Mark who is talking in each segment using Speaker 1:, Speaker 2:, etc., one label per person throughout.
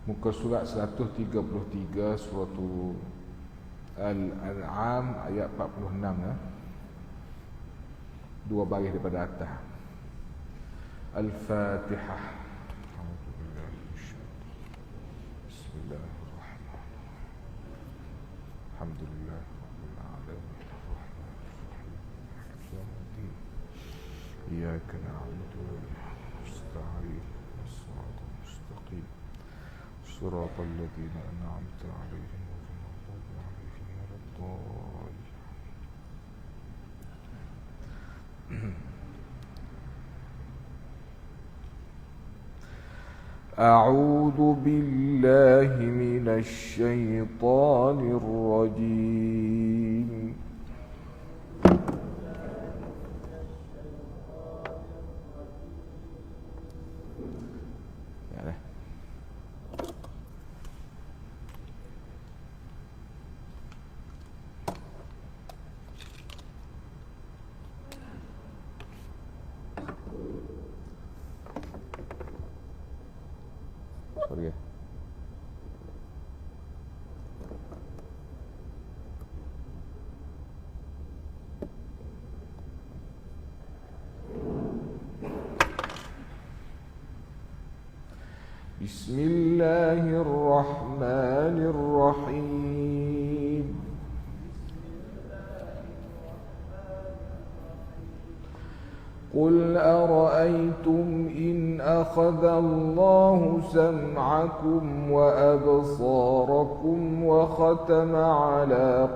Speaker 1: Muka surat 133 surah Al-An'am ayat 46 ya. Dua baris daripada atas. Al-Fatihah. Bismillahirrahmanirrahim. Alhamdulillah rabbil alamin. Arrahmanirrahim. Iyyaka na'budu wa iyyaka nasta'in. Shiratal mustaqim. Shiratal ladzina an'amta 'alaihim ghairil maghdubi 'alaihim waladdallin. أعوذ بالله من الشيطان الرجيم. Sorry. Bismillahirrahmanirrahim. قل أرأيتم إن أخذ الله سمعكم وأبصاركم وختم على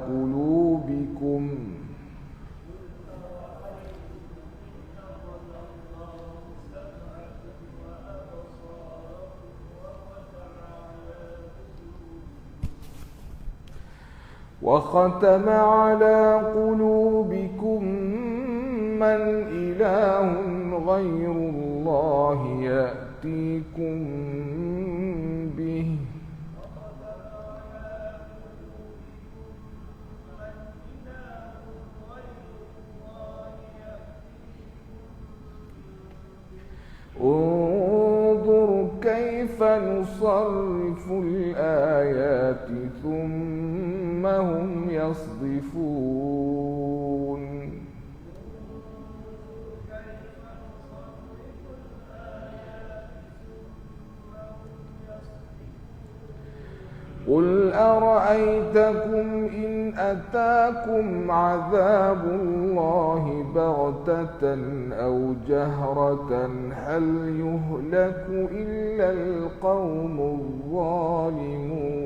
Speaker 1: قلوبكم من إله غير الله يأتيكم به انظر كيف نصرف الآيات ثم هم يصدفون قل أرأيتكم إن أتاكم عذاب الله بغتة أو جهرة هل يهلك إلا القوم الظالمون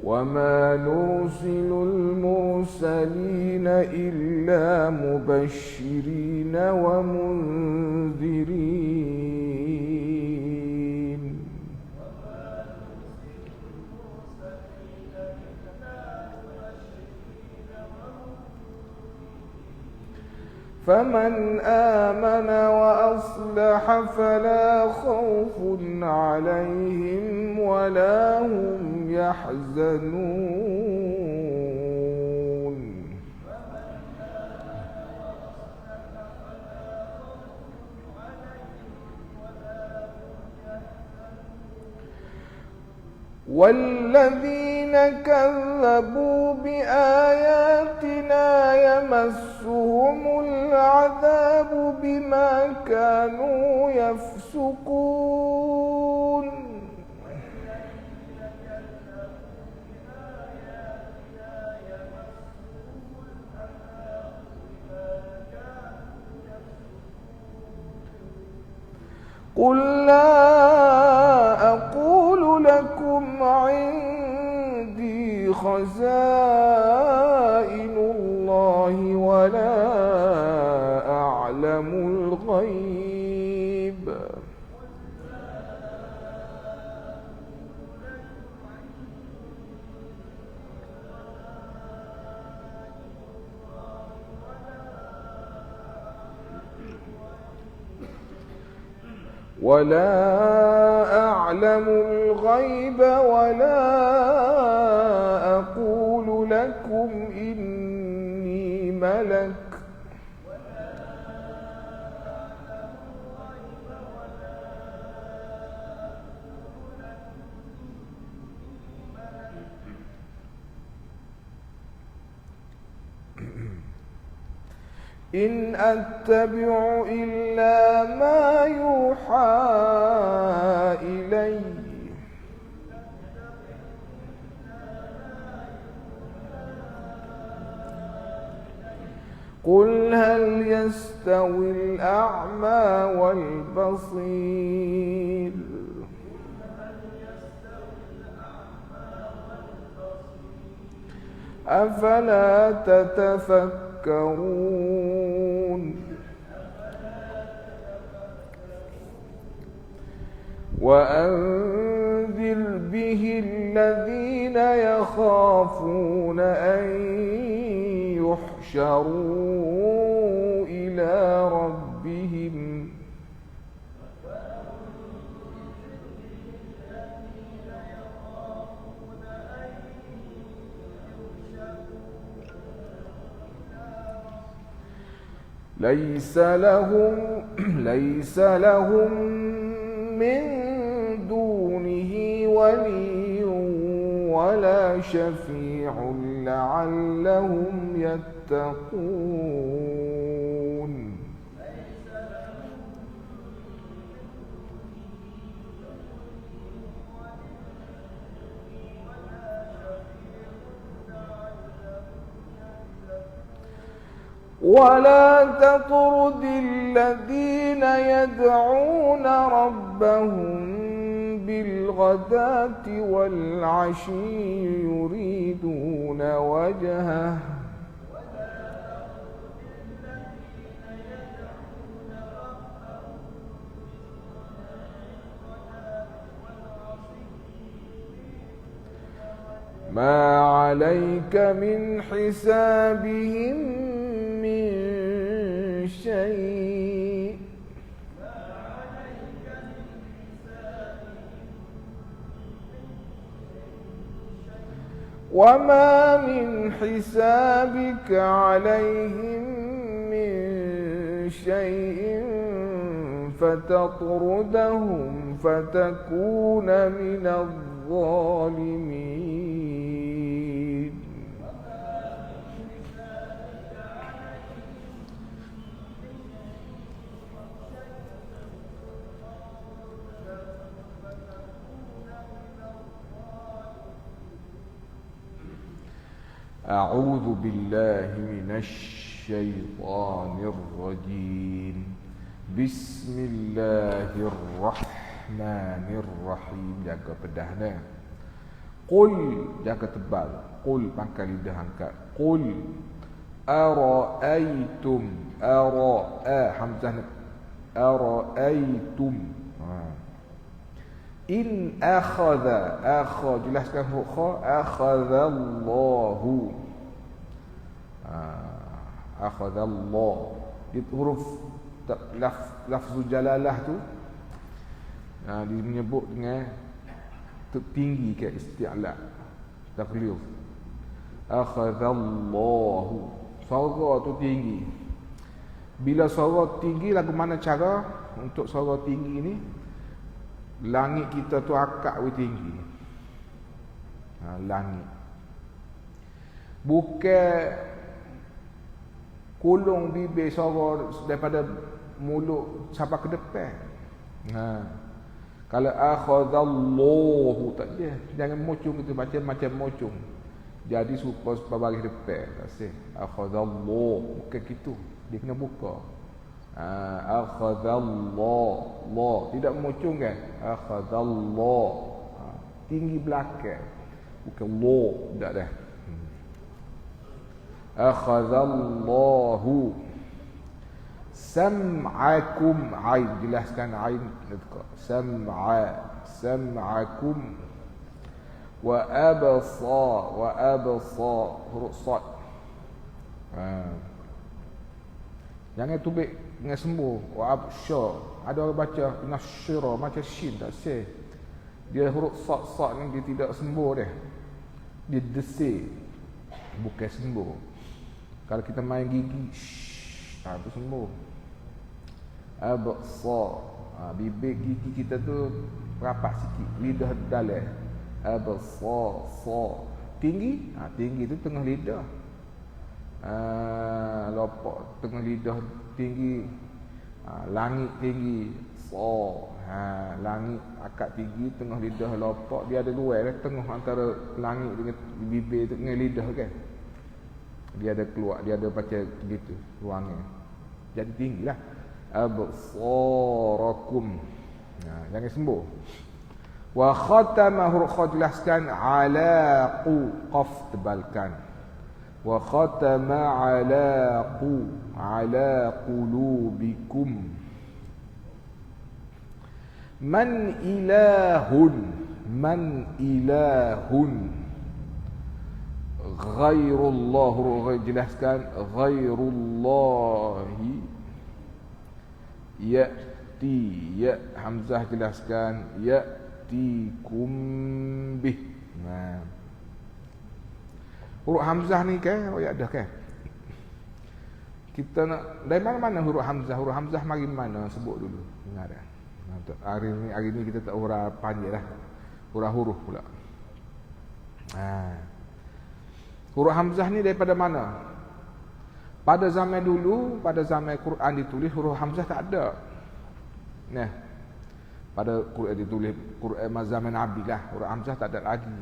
Speaker 1: وما نرسل المرسلين إلا مبشرين ومنذرين فمن آمن وأصلح فلا خوف عليهم ولا هم يحزنون والذين كذبوا بآياتنا يمسهم العذاب بما كانوا يفسقون قل لا أقول لكم عندي خزائن الله ولا أعلم الغيب ولا أعلم الغيب ولا أقول لكم إني ملك إن أتبع إلا ما يوحى إلي قل هل يستوي الأعمى والبصير أفلا تتفكرون وأنذر به الذين يخافون أن يحشروا إلى ربهم ليس لهم من دونه ولي ولا شفيع لعلهم يتقون ولا تطرد الذين يدعون ربهم بالغداة والعشي يريدون وجهه ما عليك من حسابهم من شيء وما من حسابك عليهم من شيء فتطردهم فتكون من الظالمين أعوذ بالله من الشيطان الرجيم بسم الله الرحمن الرحيم. Jaga pedahnya. Qul, jaga tebal. Qul, pangkal lidah angkat. Qul ara'aytum. Hamzah ara'aytum. In akhadha, jelaskan huruf kha, akhadha Allahu. Akhadha Allah. Itu huruf lafzul jalalah tu dia menyebut dengan tinggi ke isti'la, taklif. Akhadha Allahu. Suara tu tinggi. Bila suara tinggi, lagu mana cara untuk suara tinggi ni? Langit kita tu akak tinggi. Langit. Bukan kulung bibir suara daripada mulut sampai ke depan. Kalau akhadallahu tak dia. Jangan mocung kita baca macam mocung. Jadi supaya baris depan. Tak sih. Akhadallahu. Bukan gitu. Dia kena buka. Akhadallah, Allah tidak mocung kan? Akhadallah, tinggi belakang, bukan Allah, tidak dah. Akhadallahu sam'akum, ain, jelaskan ain, sam'akum wa absar, huruf sad. Jangan tubik dengan sembuh. Wa absyar. Ada orang baca nasyra macam shin tak sih. Dia huruf sad ni dia tidak sembuh dia. Dia desir. Bukan sembuh. Kalau kita main gigi, tu sembuh. Absar. Bibir gigi kita tu rapat sikit, lidah dalam. Absar. Tinggi, tinggi tu tengah lidah. Lopak tengah lidah tinggi. Langit tinggi. Langit akak tinggi, tengah lidah lopak. Dia ada luar tengah antara langit dengan bibir tu dengan lidah kan. Dia ada keluar, dia ada macam begitu ruangnya. Jadi tinggilah. Absarakum. Jangan sembuh. Wa khatama huruf kha jelaskan ala qaf tebalkan. Wa khatama ala qulubikum. Man ilahun ghairullah, jelaskan ghairullahi. Ya'ti, ya hamzah jelaskan ya'tikum bih. Huruf hamzah ni kan ada kan. Kita nak dari mana-mana huruf hamzah. Huruf hamzah mari mana sebut dulu. Ingat dah. Hari ni kita tak huruf panjang lah. Huruf pula. Huruf hamzah ni daripada mana? Pada zaman dulu, pada zaman Quran ditulis, huruf hamzah tak ada. Pada Quran ditulis, Quran zaman Nabi lah, huruf hamzah tak ada lagi.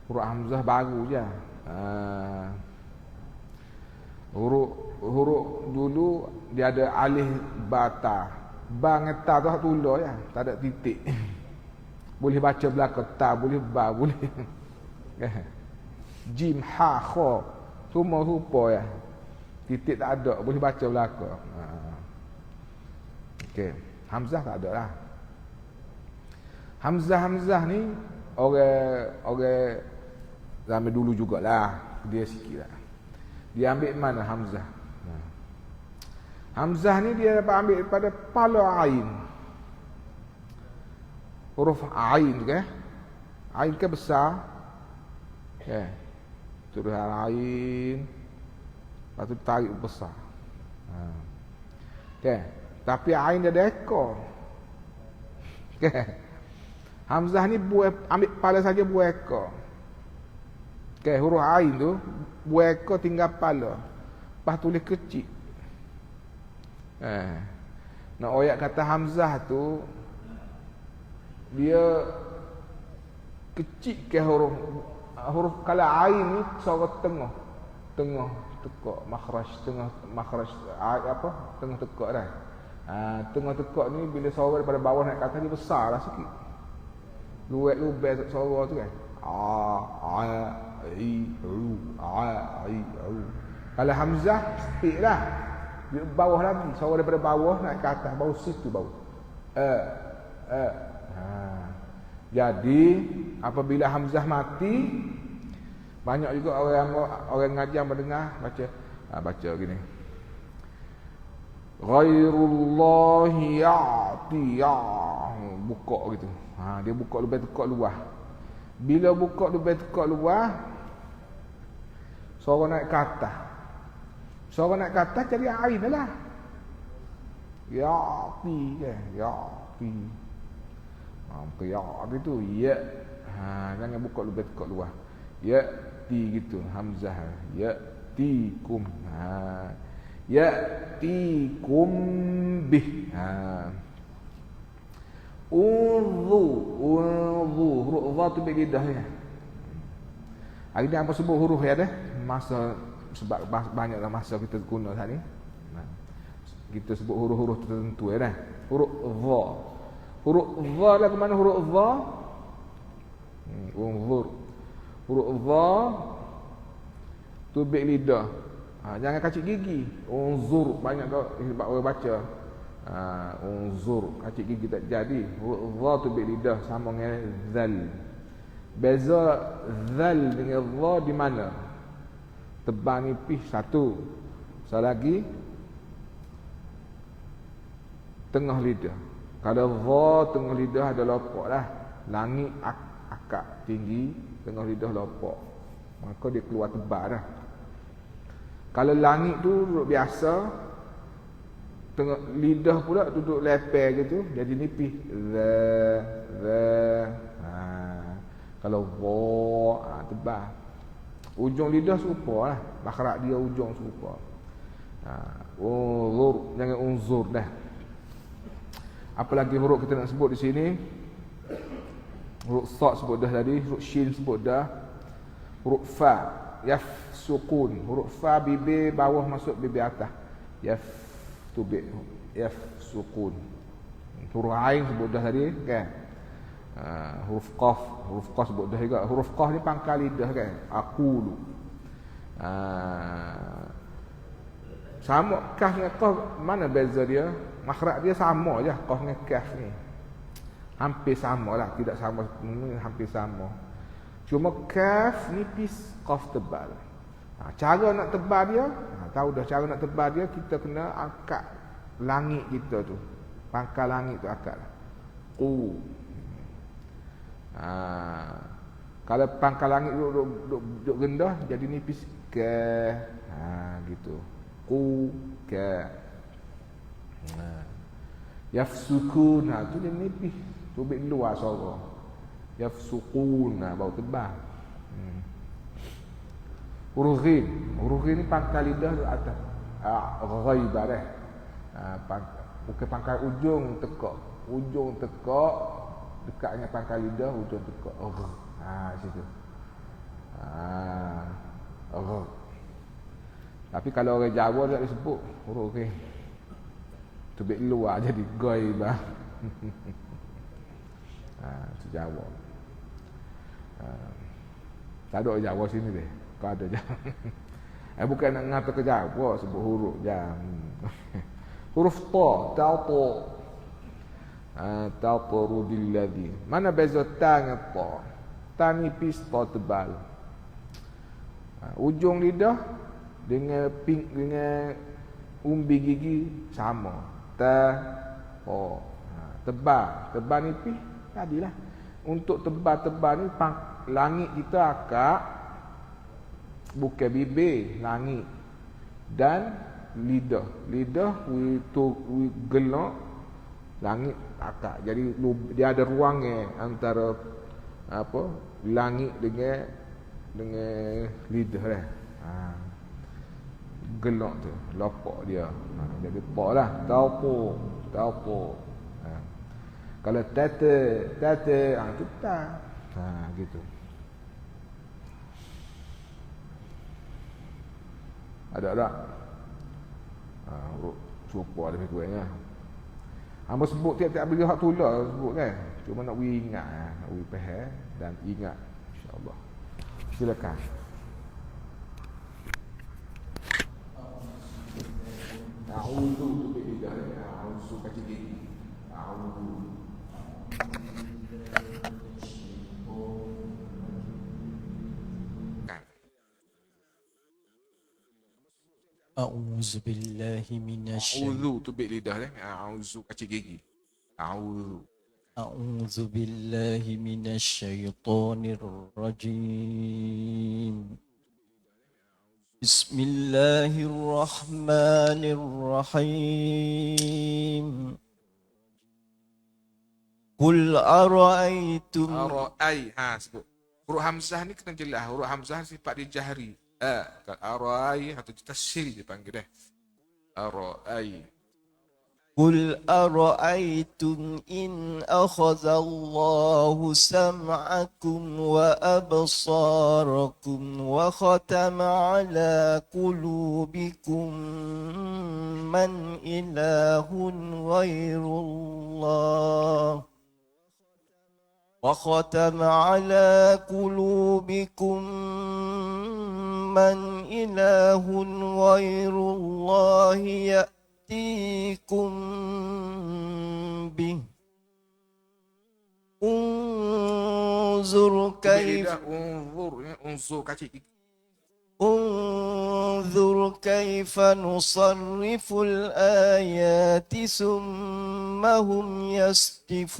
Speaker 1: Huruf hamzah baru je. Huruf dulu dia ada alif bata. Ba dengan ta tu tulah ya, tak ada titik. Boleh baca belakang ta, boleh ba, boleh. Jim, ha, kha, semua rupa ya. Titik tak ada, boleh baca belakang. Okey, hamzah tak ada lah. Hamzah ni orang zaman dulu jugalah, dia sikitlah. Dia ambil mana hamzah? Hamzah ni dia dapat ambil daripada pala ain. Huruf ain ke? Ain ke besar? Okey. Tulis ain. Lepas tu tarik besar. Okey. Tapi ain dia ada ekor. Okey. Hamzah ni ambil kepala saja buah ekor. Okey, huruf ain tu buah ekor tinggal kepala. Lepas tulis kecil. Nak oyak kata hamzah tu dia kecil ke huruf kalau ain ni suara tengah tekak makhraj tengah tekak dah. Tengah tekak ni bila suara daripada bawah naik ke atas dia besarlah sikit. Luar suara tu kan. Kalau hamzah sikitlah. Di bawah lagi, suara daripada bawah naik ke atas, bawah situ bawah. Jadi apabila hamzah mati, banyak juga orang ngaji yang mendengar baca gini. Ghairullahi ya'ti buka gitu. Dia buka lebih tekak luar. Bila buka lebih tekak luar, suara naik ke atas. Suara naik ke atas jadi ain lah. Ya'ti ke? Ya'ti. Ya'ti tu ya. Jangan buka lebih tekak luar. Ya'ti gitu hamzah. Ya'tikum. Ya'tikum bih. Huruf dha tu bagi lidah ya. Hari ni apa sebut huruf ya dah? Masa sebab banyaklah masa kita guna saat ni. Kita sebut huruf-huruf tertentu ya dah. Huruf dha. Huruf dha lah ke mana huruf dha? Unzur. Huruf dha tu bagi lidah. Jangan kacik gigi. Unzur banyak sebab orang baca. Unzur kacik gigi tak jadi. Huruf dha tu bagi lidah sama dengan zal. Beza zal dengan dha di mana? Tebal nipis satu. Satu lagi tengah lidah. Kalau dha tengah lidah ada lopok lah. Langit akak tinggi, tengah lidah lopok. Maka dia keluar tebal dah. Kalau langit tu duduk biasa, tengah lidah pula duduk leper gitu, jadi nipis. Kalau dha tebal. Ujung lidah serupa lah. Makhraj dia ujung serupa. Unzur, jangan unzur dah. Apa lagi huruf kita nak sebut di sini? Huruf sad sebut dah tadi, huruf shin sebut dah. Huruf fa, yaf sukun. Huruf fa bibir bawah masuk bibir atas. Yaf tubik, yaf sukun. Huruf ain sebut dah tadi kan. Huruf qaf sebut dah juga. Huruf qaf ni pangkal lidah kan. Aqulu. Sama kaf dengan qaf, mana beza dia? Makhraj dia sama je qaf dengan kaf ni. Hampir sama lah, tidak sama, hampir sama. Cuma kaf nipis, qaf tebal. Cara nak tebal dia, tahu dah cara nak tebal dia, kita kena angkat langit kita tu. Pangkal langit tu angkat. Kalau pangkal langit duduk rendah, jadi nipis ke. Gitu. Ke. Yafsukun, tu dia nipis. Tubik luar suara. Yafsukun, bau tebal. Huruf ghin ni pangkal lidah di atas. Ghaibah dah. Bukan pangkal ujung tekak. Ujung tekak dekat dengan pangkal lidah, ujung tekak. Situ. Tapi kalau orang Jawa dia tak disebut huruf ghin. Tubik luar jadi ghaibah. Itu Jawa. Tak ada orang Jawa sini deh. Kau ada je. Bukan nak ngata ke Jawa sebut huruf jam. Huruf ta, ta'tarudil ladzi. Mana beza ta dengan ta? Ta nipis, ta tebal. Ujung lidah dengan umbi gigi sama. Ta, tebal nipis tadilah. Untuk tebal ni langit kita akak, bukan bibir, langit dan lidah we gelak, langit akak. Jadi dia ada ruangnya antara langit dengan lidah dah. Gelak tu lopok dia. Jadi ta lah, taupo. Kalau tata itu tak. Gitu. Ada. Cuba ada kuatnya. Hamba sebut tiap-tiap bagi hak tulah sebut kan. Cuma nak ingat, nak faham dan ingat insya-Allah. Silakan. A'udzu billahi a'udzu kaki gigi. A'udzu.
Speaker 2: أعوذ بالله من الشيطان.
Speaker 1: A'udzu tu bik lidah dah. A'udzu kaki gigi. A'udzu.
Speaker 2: أعوذ بالله من الشيطان الرجيم. بسم الله الرحمن الرحيم. قل أرأيتم.
Speaker 1: Sebut. Huruf hamzah ni kena jelas. Huruf hamzah sifat dia jahri. Arai atau kita sil dipanggil dah. Arai.
Speaker 2: قل أرأيتم إن أخذ الله سمعكم وأبصاركم وختم على قلوبكم من إله غير الله وختم على قلوبكم من إله غير الله يأتيكم به انظر كيف
Speaker 1: انظر kaki gigi.
Speaker 2: انظر انظر كيف نصرف الآيات ثم هم يصدفون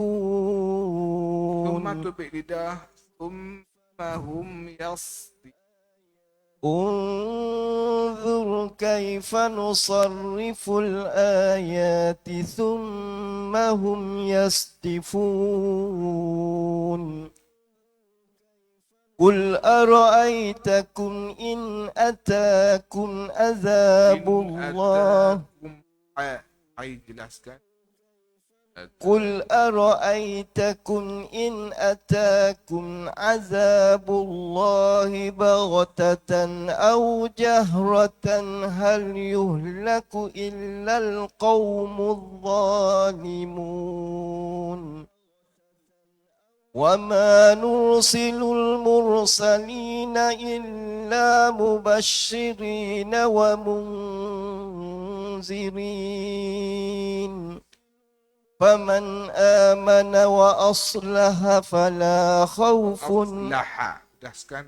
Speaker 1: Thumma tubik lidah. Thumma hum yasdi.
Speaker 2: انظر كيف نصرف الآيات ثم هم يصدفون قل أرأيتكم إن أتاكم عذاب الله
Speaker 1: Jelaskan.
Speaker 2: قل أرأيتكم إن أتاكم عذاب الله بغتة أو جهرة هل يهلك إلا القوم الظالمون وما نرسل المرسلين إلا مبشرين ومنذرين فمن آمن وأصلح فلا خوف
Speaker 1: Aflaha. Jelaskan.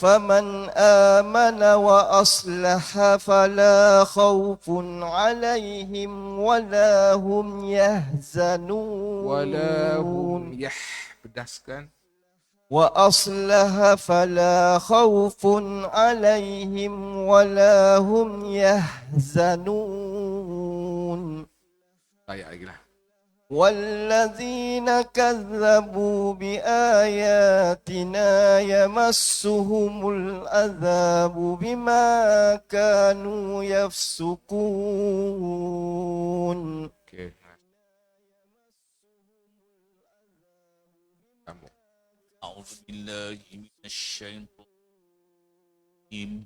Speaker 2: فمن آمن وأصلح فلا خوف عليهم ولا هم يحزنون
Speaker 1: Wala hum Pedaskan.
Speaker 2: وأصلح فلا خوف عليهم ولا هم يحزنون
Speaker 1: Ayat lagi lah.
Speaker 2: والذين كذبوا بآياتنا يمسهم العذاب بما كانوا يفسقون
Speaker 1: Okey. Kamu.
Speaker 3: أعوذ بالله من الشيطان الرجيم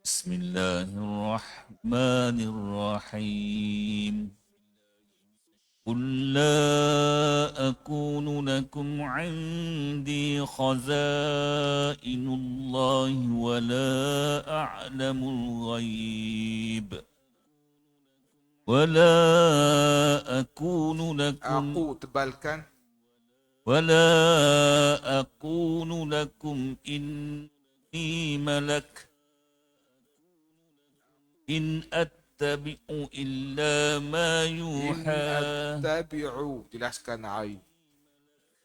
Speaker 3: بسم الله الرحمن الرحيم قل لا أكون لكم عندي خزائن الله ولا أعلم الغيب ولا أكون لكم
Speaker 1: Aku tebalkan.
Speaker 3: ولا أقول لكم إني ملك إن أتبع إلا ما
Speaker 1: In
Speaker 3: يوحى
Speaker 1: attabi'u. Jelaskan ai.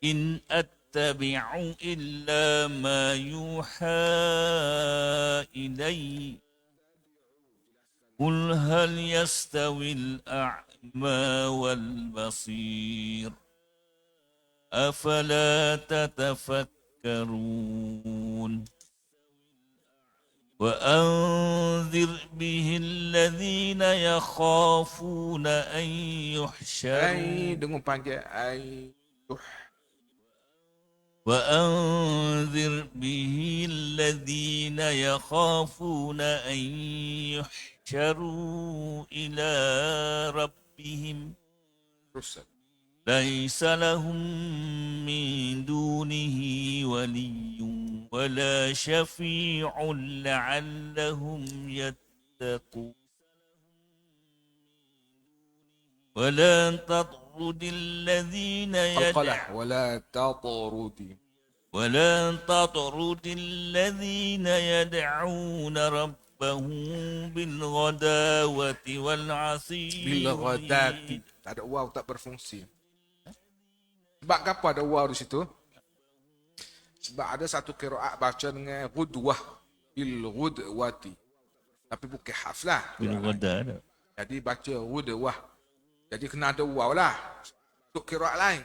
Speaker 3: إن أتبع إلا ما يوحى إلي قل هل يستوي الأعمى والبصير أفلا تتفكرون وأنذر به الذين يخافون أن يحشروا
Speaker 1: Ai dengan panjang ai.
Speaker 3: وأنذر به الذين يخافون أن يحشروا إلى ربهم
Speaker 1: Terus.
Speaker 3: ليس لهم من دونه ولي ولا شفيع لعلهم يتقون ولا تطرد الذين
Speaker 1: Qalqalah. Wala tatrudi.
Speaker 3: ولا تطرد الذين يدعون ربهم بالغداوة والعشي
Speaker 1: Bil ghadati. Tak ada waw, tak berfungsi. Sebab apa ada waw di situ? Sebab ada satu qiraat baca dengan ghudwah. Bil ghudwati. Tapi bukan haf lah.
Speaker 3: بالغداوة
Speaker 1: Jadi baca ghudwah. Jadi kena ada waw lah. Untuk qiraat lain.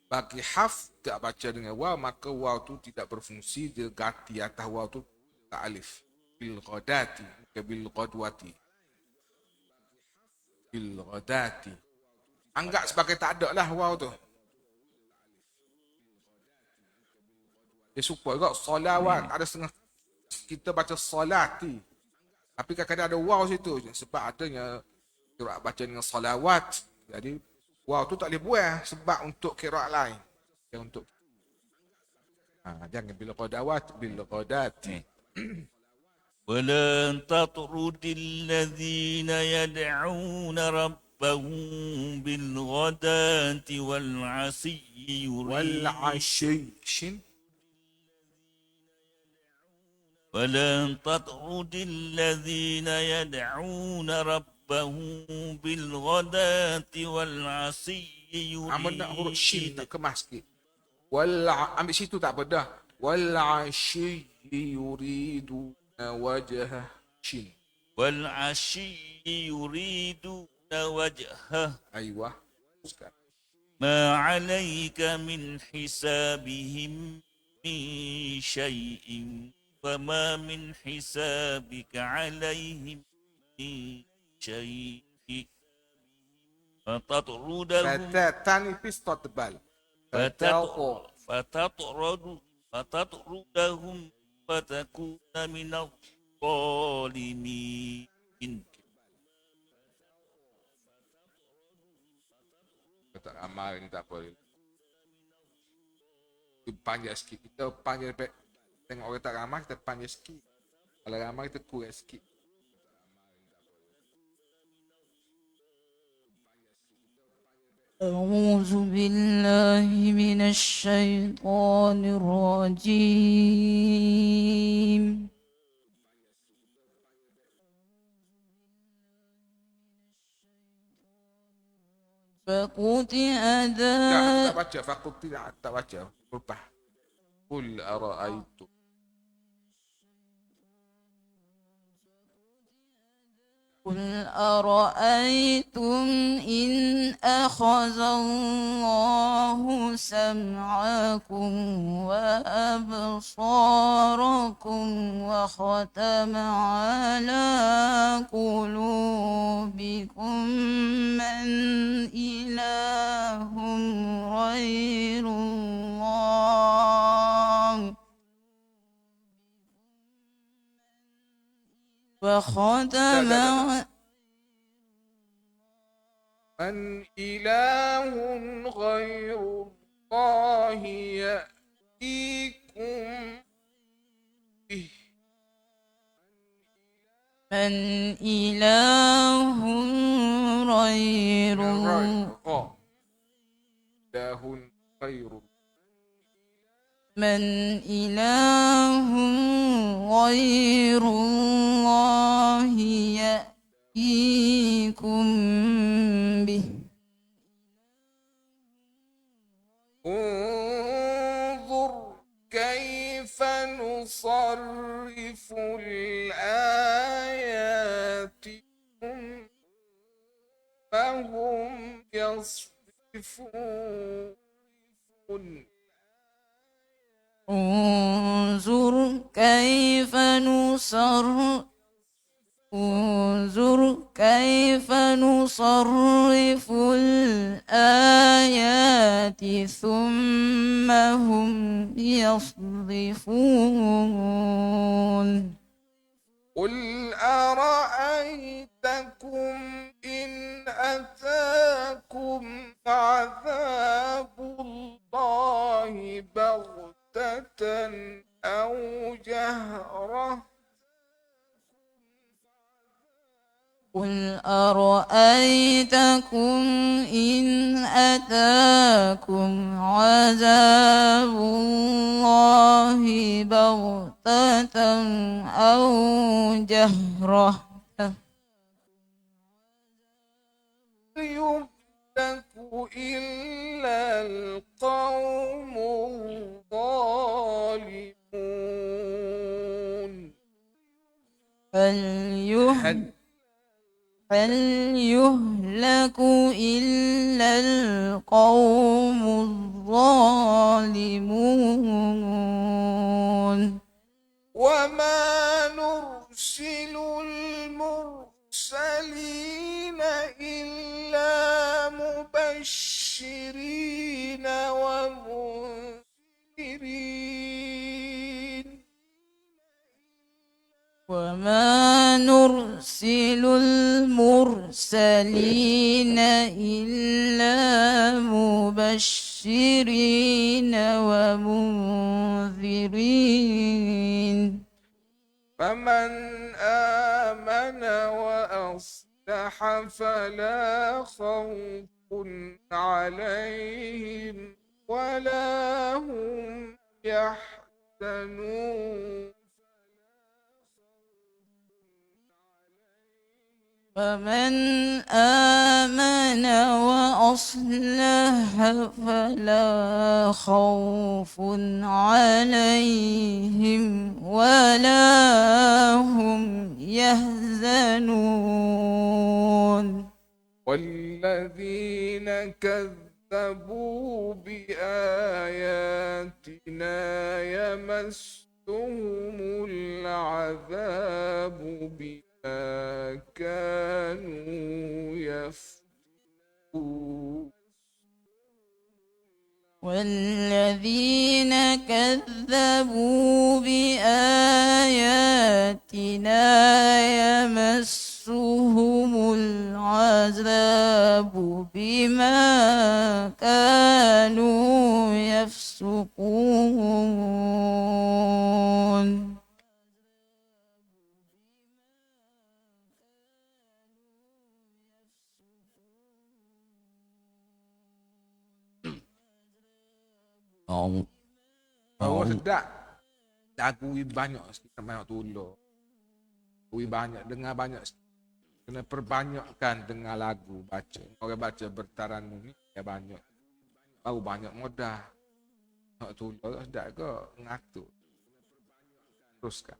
Speaker 1: Bagi haf tak baca dengan waw, maka waw tu tidak berfungsi. Dia ganti atas waw tu tak alif. Bil ghadati. Bukan bil ghadwati. Bil ghadati. Anggap sebagai tak ada lah waw tu. Dia supaya juga solawat. Ada setengah kita baca solati. Tapi kadang-kadang ada waw situ. Sebab adanya qiraat baca dengan solawat. Jadi waw tu tak boleh buang sebab untuk qiraat lain. Dia untuk jangan bila qadawat bil qadati.
Speaker 3: ولا تطرد الذين يدعون ربهم بالغداة والعشي
Speaker 1: Wal ashi shin
Speaker 3: ولا تطرد الذين يدعون ربهم بالغداة والعشي
Speaker 1: Ambil nak huruf shin
Speaker 3: يريدون
Speaker 1: tak kemas sikit. Ambil situ tak apa dah. Wal ashi yuriduna wajah shin.
Speaker 3: والعشي يريدون وجهه
Speaker 1: Aywa. Sekarang.
Speaker 3: ما عليك من حسابهم من شيء وما من حسابك عليهم من شيء فتطردهم
Speaker 1: Tani pistol tebal.
Speaker 3: فتطردهم فتكون من الظالمين.
Speaker 1: Tak amal ni tak apa. Kita panjang sikit. Kita panjang tengok orang tak ramai kita panjang sikit. Kalau ramai kita kurang sikit.
Speaker 4: أعوذ بالله من الشيطان الرجيم فقطع
Speaker 1: Tak baca. Fakulti tak baca. Lupa. Qul ara'aytum.
Speaker 4: قل أرأيتم إن أخذ الله سمعكم وأبصاركم وختم على قلوبكم من إله غير الله وختم
Speaker 1: من إله غير الله يأتيكم به
Speaker 4: من إله غير
Speaker 1: إله غير
Speaker 4: من إله غير الله يأتيكم به
Speaker 1: انظر كيف نصرف الآيات فهم يصرفون
Speaker 4: انظر كيف نصرف الآيات ثم هم يصدفون
Speaker 1: قل أرأيتكم إن أتاكم عذاب الله بغتة أو جهرة
Speaker 4: قل أرأيتكم إن أتاكم عذاب الله بغتة أو جهرة
Speaker 1: يهلك إلا القوم الظالمون
Speaker 4: هل يهلك إلا القوم الظالمون
Speaker 1: وما نرسل المرسلين إلا مبشرين ومنذرين
Speaker 4: وما نرسل المرسلين إلا مبشرين ومنذرين
Speaker 1: فمن آمن وأصلح فلا خوف عليهم ولا هم يحزنون
Speaker 4: فمن آمن وأصلح فلا خوف عليهم ولا هم يحزنون
Speaker 1: والذين كذبوا بآياتنا يمسهم العذاب بما كانوا يفسقون
Speaker 4: والذين كذبوا بآياتنا يمسهم العذاب بما كانوا يفسقون
Speaker 1: Bawa sedap. Lagu banyak sikit, banyak tolong. Banyak, dengar banyak sikit. Kena perbanyakkan dengar lagu, baca. Orang baca bertaranum ni, ya banyak. Baru banyak modal. Nak tolong, sedap ke? Ngatur. Teruskan.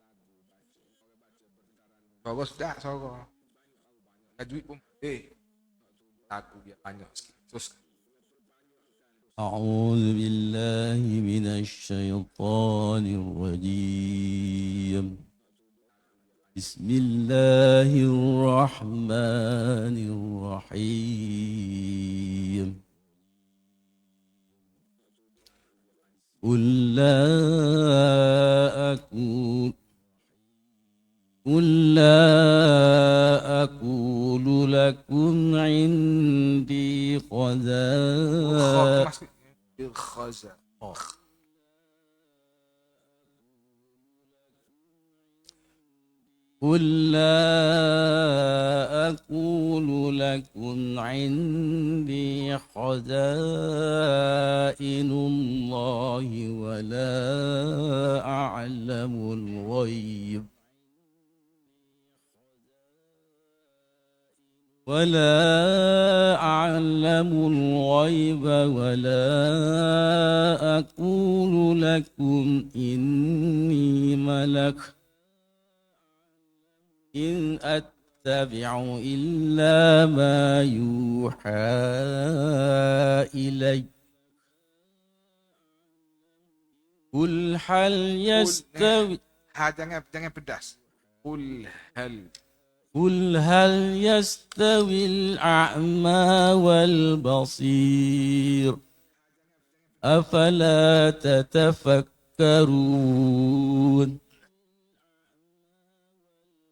Speaker 1: Suara sedap, suara. Tajwid pun, lagu biar banyak sikit. Teruskan.
Speaker 5: أعوذ بالله من الشيطان الرجيم بسم الله الرحمن الرحيم قل لا أقول لكم عندي خزائن قل لا أقول لكم عندي خزائن الله ولا أعلم الغيب ولا أقول لكم إني ملك إن أتبع إلا ما يوحى إلي قل هل يستوي
Speaker 1: Jangan pedas.
Speaker 5: قل هل يستوي الأعمى والبصير أفلا تتفكرون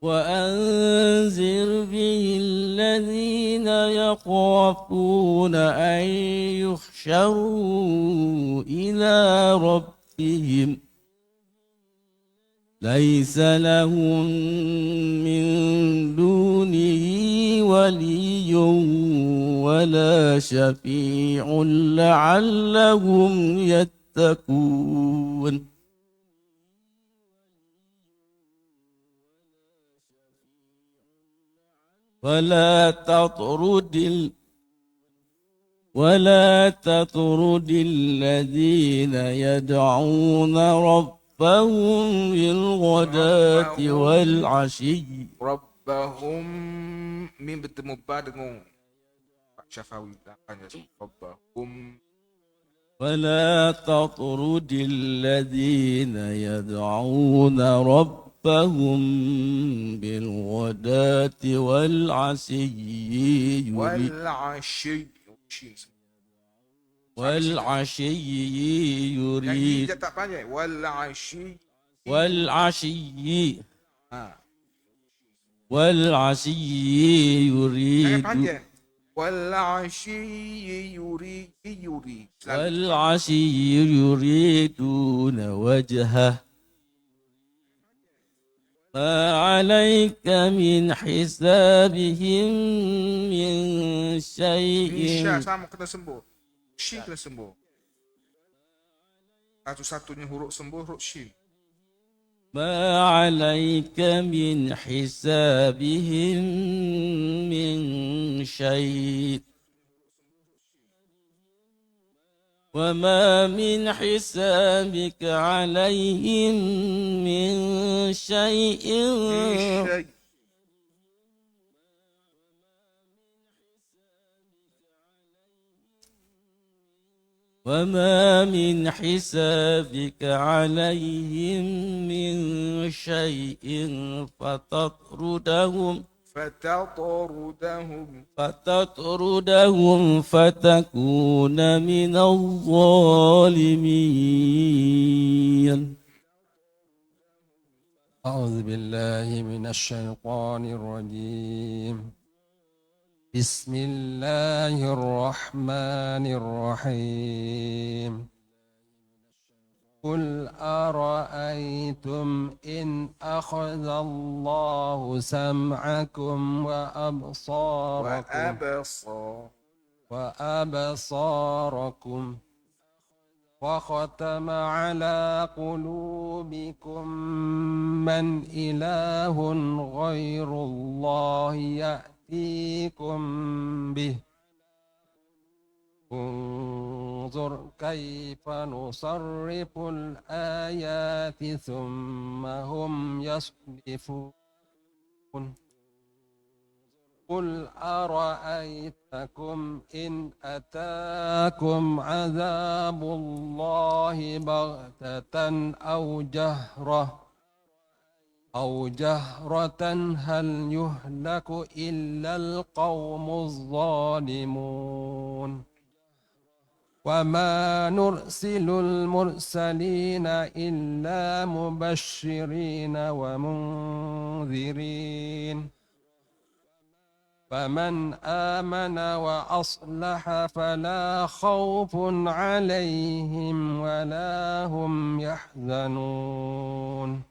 Speaker 5: وأنذر به الذين يخافون أن يحشروا إلى ربهم ليس لهم من دونه ولي ولا شفيع لعلهم يتقون ولا تطرد الذين يدعون ربهم بالغداة والعشي
Speaker 1: Rabbahum min bertemu ba dengan Pak Syafawi Rabbahum
Speaker 5: ولا تطرد الذين يدعون ربهم بالغداة والعشي يريد
Speaker 1: tak panjang والعشي
Speaker 5: يريد والعشي يريدون وجهه ما عليك من حسابهم من شيء
Speaker 1: sama kena sembuh. Shin kena sembuh. Satu-satunya huruf sembuh huruf shin.
Speaker 5: ما عليك من حسابهم من شيء وما من حسابك عليهم من شيء وما من حسابك عليهم من شيء فتطردهم فتكون من الظالمين.
Speaker 6: أعوذ بالله من الشيطان الرجيم. بسم الله الرحمن الرحيم. قل أرأيتم إن أخذ الله سمعكم وأبصاركم وختم على قلوبكم من إله غير الله يأتيكم به انظر كيف نصرف الآيات ثم هم يصدفون. قل أرأيتكم إن أتاكم عذاب الله بغتة أو جهرة هل يهلك إلا القوم الظالمون. وما نرسل المرسلين إلا مبشرين ومنذرين فمن آمن وأصلح فلا خوف عليهم ولا هم يحزنون.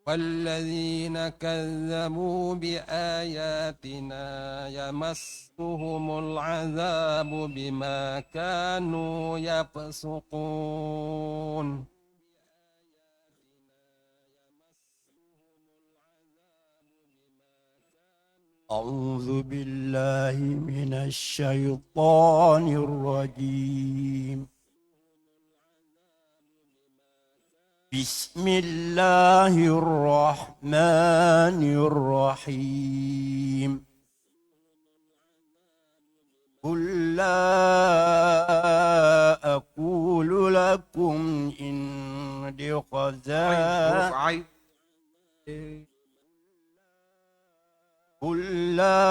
Speaker 6: والذين كذبوا بآياتنا يمسهم العذاب بما كانوا يفسقون.
Speaker 7: أعوذ بالله من الشيطان الرجيم. بسم الله الرحمن الرحيم. قل لا أقول لكم عندي خزائن قل لا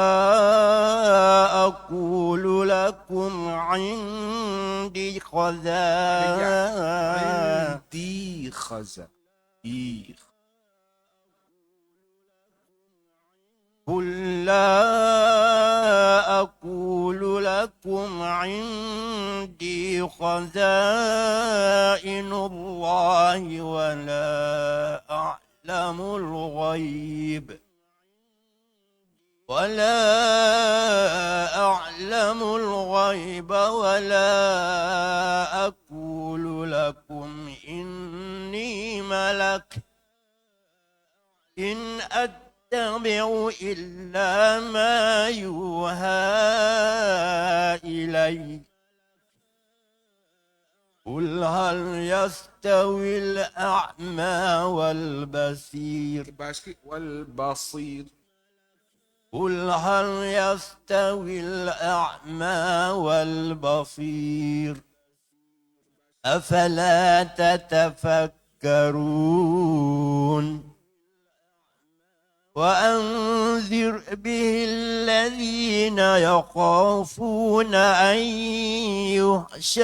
Speaker 7: أقول لكم عندي خزائن قل لا أقول لكم عندي خزائن الله ولا أعلم الغيب ولا أقول لكم إني ملك إن أتبع إلا ما يوحى إلي. قل هل يستوي الأعمى والبصير قل هل يستوي الأعمى والبصير أفلا تتفكرون. وأنذر به الذين يخافون أن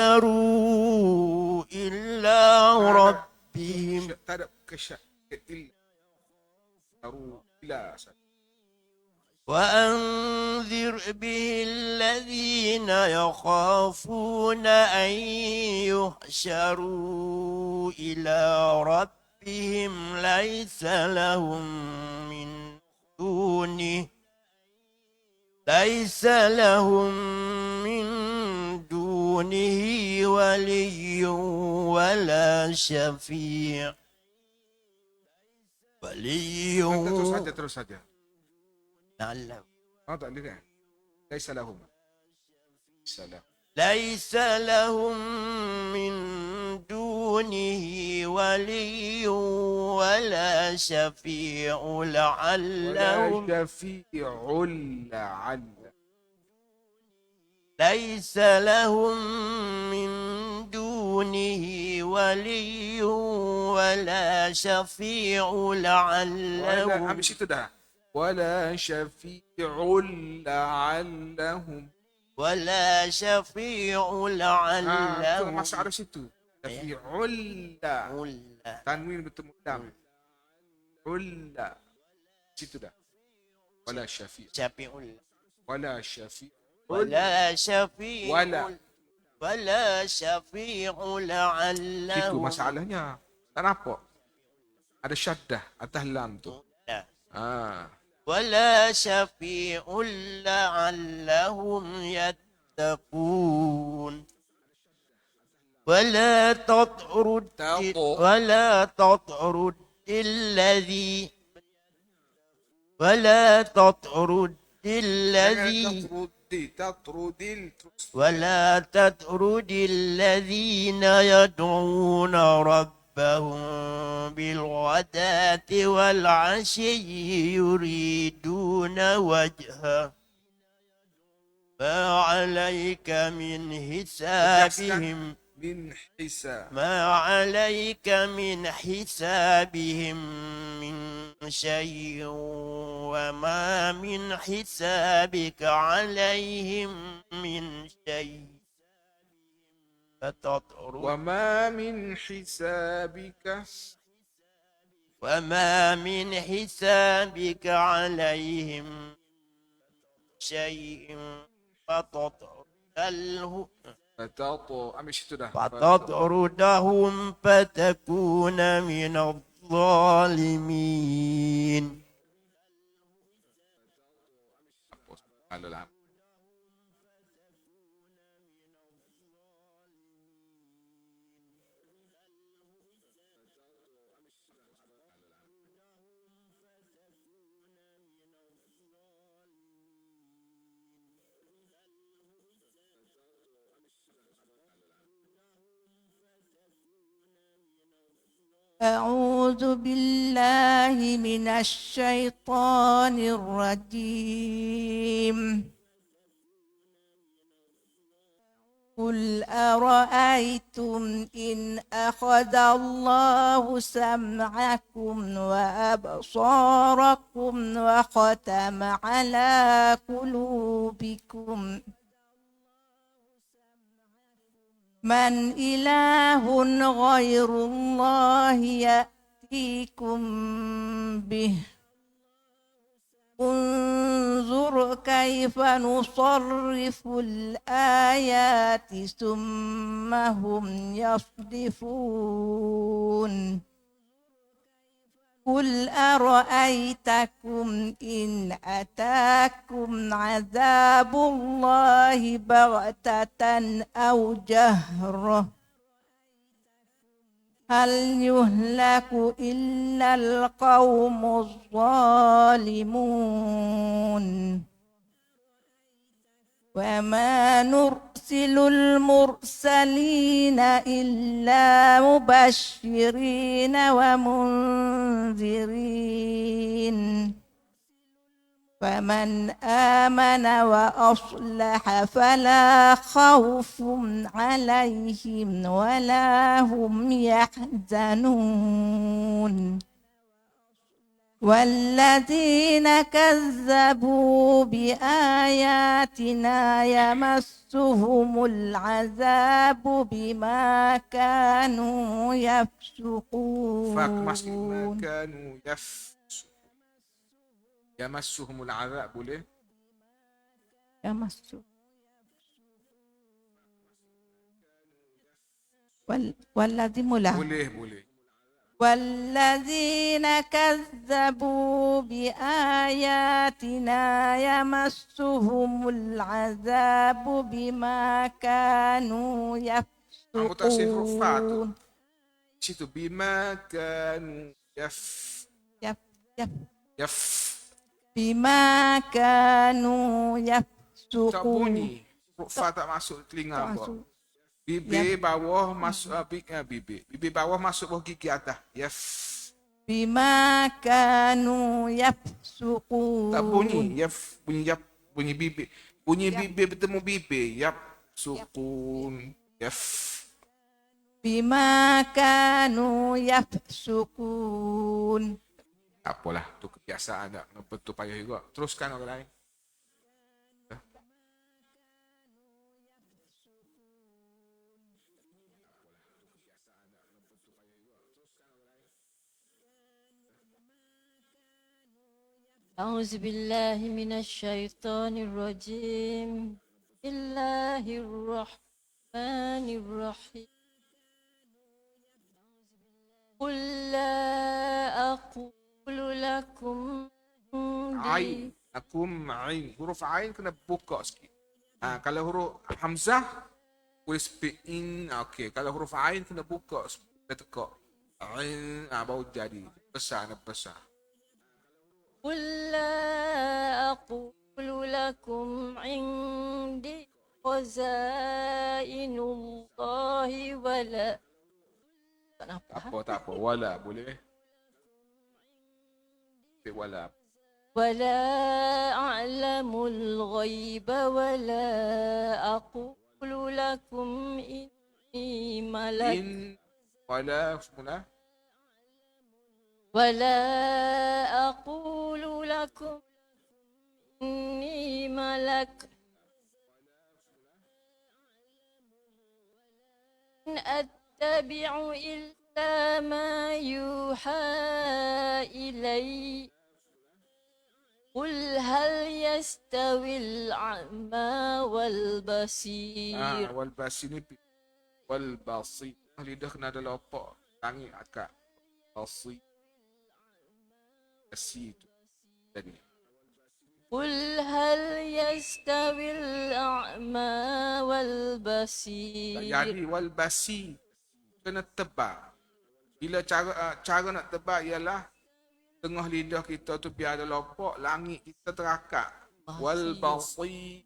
Speaker 7: يحشروا إلى ربهم وأنذر به الذين يخافون أن يحشروا إلى ربهم ليس لهم من دونه ولي ولا شفيع ولي
Speaker 1: Terus saja.
Speaker 7: نعلم
Speaker 1: Tak boleh. Laisa lahum. Salam.
Speaker 7: ليس لهم من دونه ولي ولا شفيع لعلهم
Speaker 1: شفيع لعل.
Speaker 7: ليس لهم من دونه ولي ولا شفيع لعلهم
Speaker 1: Ambil situ dah. Wala syafi'ul la'allahum.
Speaker 7: ولا شفيع
Speaker 1: Tu
Speaker 7: لعلهم
Speaker 1: masuk arif situ. Syafi'ul la. Tanwin bertemu lam. Ulla. Situ dah. Wala syafi'.
Speaker 7: شفيع
Speaker 1: Wala syafi'.
Speaker 7: ولا شفيع
Speaker 1: Wala.
Speaker 7: ولا شفيع
Speaker 1: Itu
Speaker 7: لعلهم
Speaker 1: masalahnya. Tak nampak. Ada syaddah atas lam tu.
Speaker 7: لا. ولا شفيع لعلهم يتقون ولا تطرد الذي ولا تطرد الذي ولا تطرد الذين يدعون ربهم بالغداة والعشي يريدون وجهه ما عليك من حسابهم ما عليك من حسابهم من شيء وما من حسابك عليهم من شيء فتطرد
Speaker 1: وما من حسابك
Speaker 7: وما من حسابك عليهم شيء فتطردهم فتكون من الظالمين
Speaker 4: أعوذ بالله من الشيطان الرجيم. قل أرأيتم إن أخذ الله سمعكم وأبصاركم وختم على قلوبكم من إله غير الله يأتيكم به انظر كيف نصرف الآيات ثم هم يصدفون قل أرأيتكم إن أتاكم عذاب الله بغتة أو جهرة هل يهلك إلا القوم الظالمون وما نرسل المرسلين إلا مبشرين ومنذرين فمن آمن وأصلح فلا خوف عليهم ولا هم يحزنون والذين كذبوا بآياتنا يمسهم العذاب بما كانوا يفسقون
Speaker 1: يمسهم العذاب boleh
Speaker 4: يمسهم والذي ملا
Speaker 1: boleh
Speaker 4: والذين كذبوا بآياتنا يمسهم العذاب بما كانوا
Speaker 1: Kamu tak say huruf fa tu.
Speaker 4: يفسقون.
Speaker 1: Situ bima kan
Speaker 4: يف يف
Speaker 1: yaf.
Speaker 4: بما كانوا يفسقون.
Speaker 1: Tak bunyi. Huruf fa tak masuk telinga
Speaker 4: Tak
Speaker 1: hamba.
Speaker 4: masuk.
Speaker 1: Bibir bawah masuk bibir. Bibir bawah masuk bawah gigi atas. Yaf.
Speaker 4: بما كانوا يفسقون.
Speaker 1: Tak bunyi. Yaf. Bunyi yap. Bunyi bibir. Bunyi
Speaker 4: Yap.
Speaker 1: bibir bertemu bibir. Yap. Sukun. Yaf.
Speaker 4: بما كانوا يفسقون.
Speaker 1: Apalah. Tu kebiasaan tak. Betul payah juga. Teruskan orang lain.
Speaker 8: أعوذ بالله من الشيطان الرجيم بسم الله الرحمن الرحيم قل لا أقول لكم
Speaker 1: Ain. Akum ain. Huruf ain kena buka sikit. Kalau huruf hamzah boleh speak in. Okey. Kalau huruf ain kena buka. Kena tekak. Ain. Baru jadi. Besar. Besar.
Speaker 8: قل لا أقول لكم عندي خزائن الله ولا
Speaker 1: Tak apa. Wala boleh. Wala.
Speaker 8: ولا أعلم الغيب ولا أقول لكم إني ملك
Speaker 1: In. Wala. Semula.
Speaker 8: ولا أقول لكم إني ملك إن أتبع إلا ما يوحى إلي قل هل يستوي الأعمى والبصير
Speaker 1: Wal basi ni. Wal basi. Lidah kena ada lopak. Tangi akak. Basi. Basi tu. Jadi.
Speaker 8: قل هل يستوي الأعمى والبصير
Speaker 1: Jadi wal basi kena tebak. Bila cara nak tebak ialah tengah lidah kita tu biar ada lopak, langit kita terakak. Wal basi.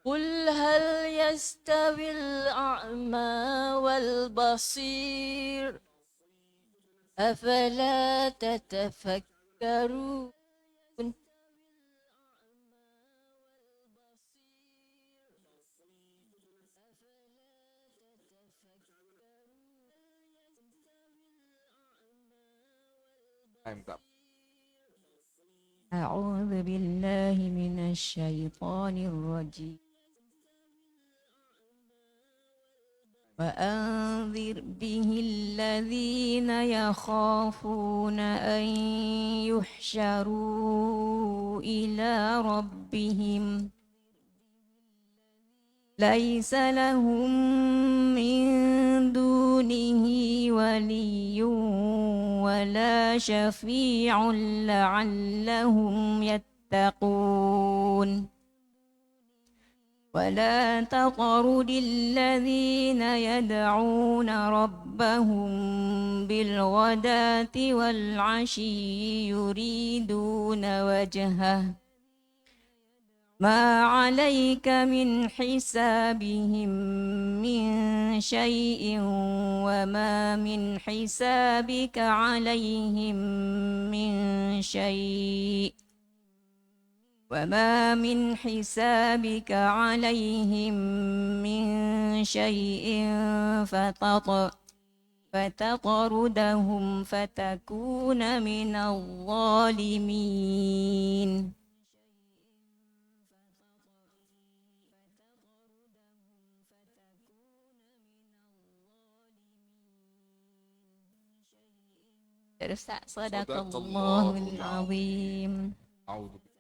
Speaker 8: قل هل يستوي الأعمى والبصير أفلا تتفكرون
Speaker 1: Time tak.
Speaker 4: أعوذ بالله من الشيطان الرجيم وأنذر به الذين يخافون أن يحشروا إلى ربهم ليس لهم من دونه ولي ولا شفيع لعلهم يتقون ولا تطرد الذين يدعون ربهم بالغداة والعشي يريدون وجهه ما عليك من حسابهم من شيء وما من حسابك عليهم من شيء وما من حسابك عليهم من شيء فتطردهم فتكون من الظالمين صدق الله العظيم.
Speaker 1: A'udzu